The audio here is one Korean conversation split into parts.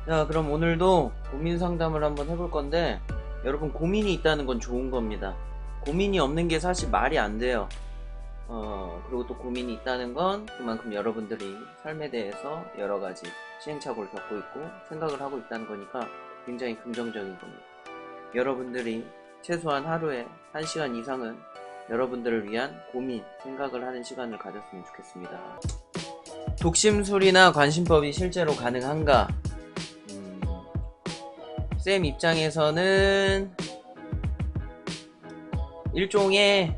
자, 그럼 오늘도 고민 상담을 한번 해볼 건데, 여러분 고민이 있다는 건 좋은 겁니다. 고민이 없는 게 사실 말이 안 돼요. 그리고 또 고민이 있다는 건 그만큼 여러분들이 삶에 대해서 여러 가지 시행착오를 겪고 있고 생각을 하고 있다는 거니까 굉장히 긍정적인 겁니다. 여러분들이 최소한 하루에 1시간 이상은 여러분들을 위한 고민, 생각을 하는 시간을 가졌으면 좋겠습니다. 독심술이나 관심법이 실제로 가능한가? 쌤 입장에서는 일종의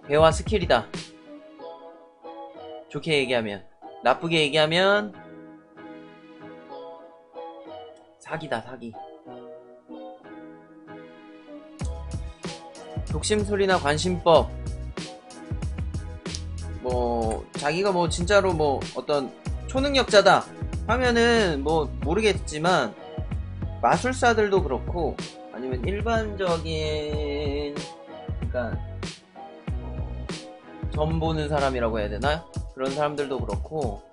대화 스킬이다. 좋게 얘기하면. 나쁘게 얘기하면 사기다, 사기. 독심술이나 관심법, 자기가 진짜로 어떤 초능력자다 하면은 모르겠지만, 마술사들도 그렇고 아니면 일반적인, 그러니까 점 보는 사람이라고 해야 되나? 그런 사람들도 그렇고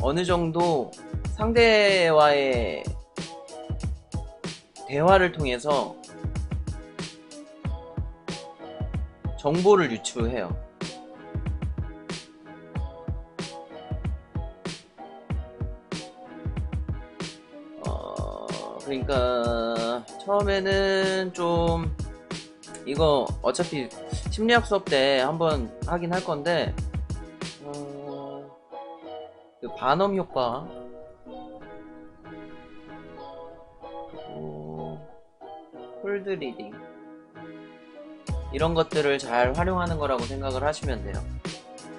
어느 정도 상대와의 대화를 통해서 정보를 유추해요. 그러니까 처음에는 좀, 이거 어차피 심리학 수업 때 한번 하긴 할 건데, 그 반음 효과, 콜드 리딩, 이런 것들을 잘 활용하는 거라고 생각을 하시면 돼요.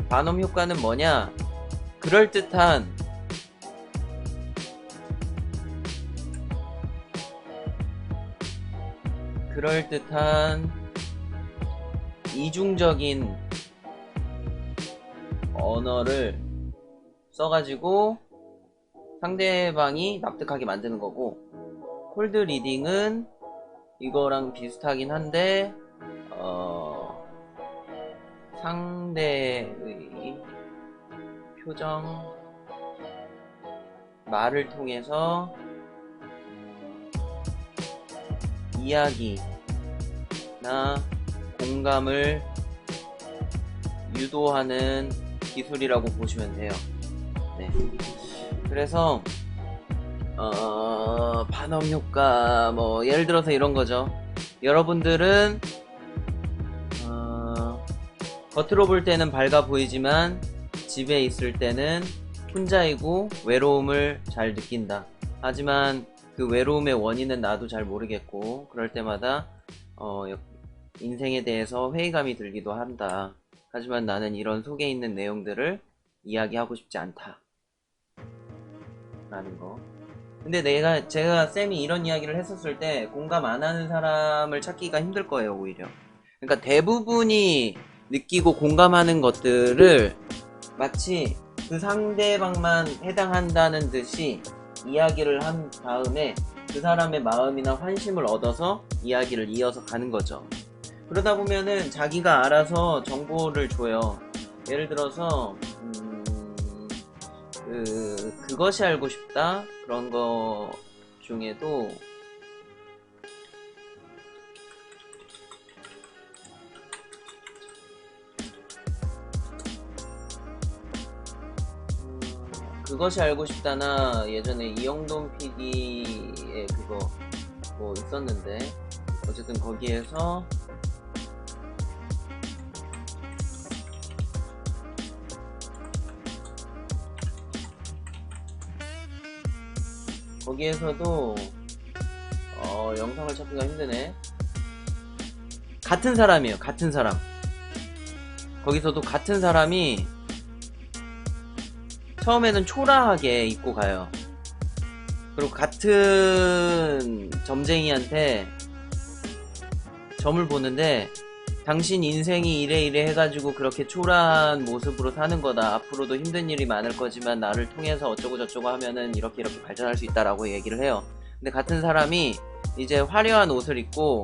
반음 효과는 뭐냐? 그럴듯한 이중적인 언어를 써가지고 상대방이 납득하게 만드는 거고, 콜드 리딩은 이거랑 비슷하긴 한데 상대의 표정, 말을 통해서 이야기나 공감을 유도하는 기술이라고 보시면 돼요. 네. 그래서 반음 효과, 예를 들어서 이런 거죠. 여러분들은 겉으로 볼 때는 밝아 보이지만 집에 있을 때는 혼자이고 외로움을 잘 느낀다. 하지만 그 외로움의 원인은 나도 잘 모르겠고, 그럴 때마다 인생에 대해서 회의감이 들기도 한다. 하지만 나는 이런 속에 있는 내용들을 이야기하고 싶지 않다, 라는 거. 근데 제가 쌤이 이런 이야기를 했었을 때 공감 안 하는 사람을 찾기가 힘들 거예요, 오히려. 그러니까 대부분이 느끼고 공감하는 것들을 마치 그 상대방만 해당한다는 듯이 이야기를 한 다음에 그 사람의 마음이나 환심을 얻어서 이야기를 이어서 가는 거죠. 그러다 보면은 자기가 알아서 정보를 줘요. 예를 들어서 그것이 알고 싶다, 그런 거 중에도 그것이 알고 싶다나, 예전에 이영돈 PD의 그거 있었는데, 어쨌든 거기에서 거기에서도 영상을 찾기가 힘드네. 같은 사람이에요, 같은 사람. 거기서도 같은 사람이 처음에는 초라하게 입고 가요. 그리고 같은 점쟁이한테 점을 보는데, 당신 인생이 이래 해가지고 그렇게 초라한 모습으로 사는 거다. 앞으로도 힘든 일이 많을 거지만 나를 통해서 어쩌고 저쩌고 하면은 이렇게 발전할 수 있다라고 얘기를 해요. 근데 같은 사람이 이제 화려한 옷을 입고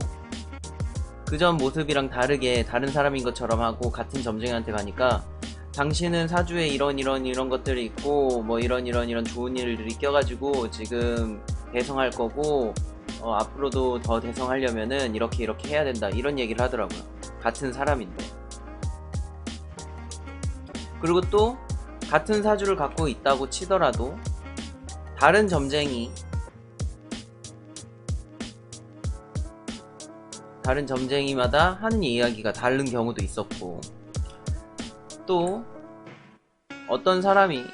그전 모습이랑 다르게 다른 사람인 것처럼 하고 같은 점쟁이한테 가니까 당신은 사주에 이런 것들이 있고 뭐 이런 좋은 일들이 껴가지고 지금 대성할 거고 앞으로도 더 대성하려면은 이렇게 해야 된다, 이런 얘기를 하더라고요. 같은 사람인데. 그리고 또 같은 사주를 갖고 있다고 치더라도 다른 점쟁이마다 하는 이야기가 다른 경우도 있었고, 또 어떤 사람이,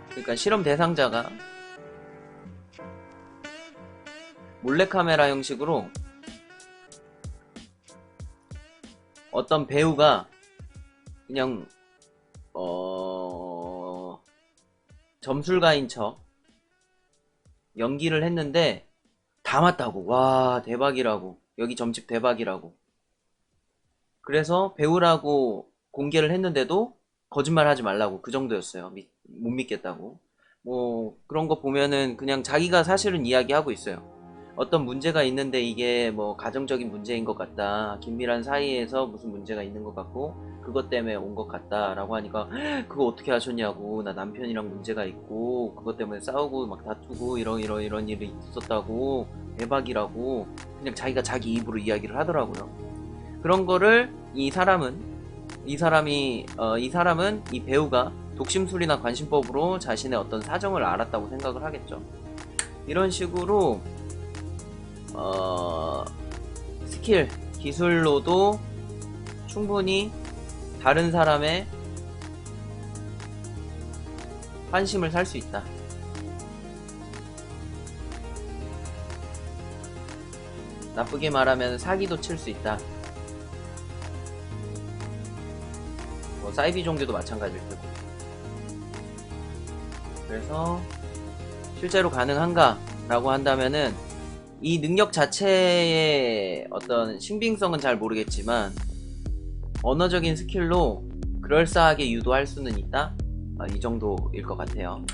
그러니까 실험 대상자가 몰래카메라 형식으로 어떤 배우가 그냥 점술가인 척 연기를 했는데 다 맞다고, 와 대박이라고, 여기 점집 대박이라고. 그래서 배우라고 공개를 했는데도 거짓말 하지 말라고, 그 정도였어요. 못 믿겠다고. 뭐 그런 거 보면은 그냥 자기가 사실은 이야기하고 있어요. 어떤 문제가 있는데 이게 뭐 가정적인 문제인 것 같다, 긴밀한 사이에서 무슨 문제가 있는 것 같고 그것 때문에 온 것 같다 라고 하니까, 그거 어떻게 하셨냐고, 나 남편이랑 문제가 있고 그것 때문에 싸우고 막 다투고 이런 일이 있었다고, 대박이라고 그냥 자기가 자기 입으로 이야기를 하더라고요. 그런 거를 이 사람은 이 배우가 독심술이나 관심법으로 자신의 어떤 사정을 알았다고 생각을 하겠죠. 이런 식으로 스킬, 기술로도 충분히 다른 사람의 환심을 살 수 있다. 나쁘게 말하면 사기도 칠 수 있다. 뭐 사이비 종교도 마찬가지일 테고. 그래서 실제로 가능한가 라고 한다면은, 이 능력 자체의 어떤 신빙성은 잘 모르겠지만 언어적인 스킬로 그럴싸하게 유도할 수는 있다, 이 정도일 것 같아요.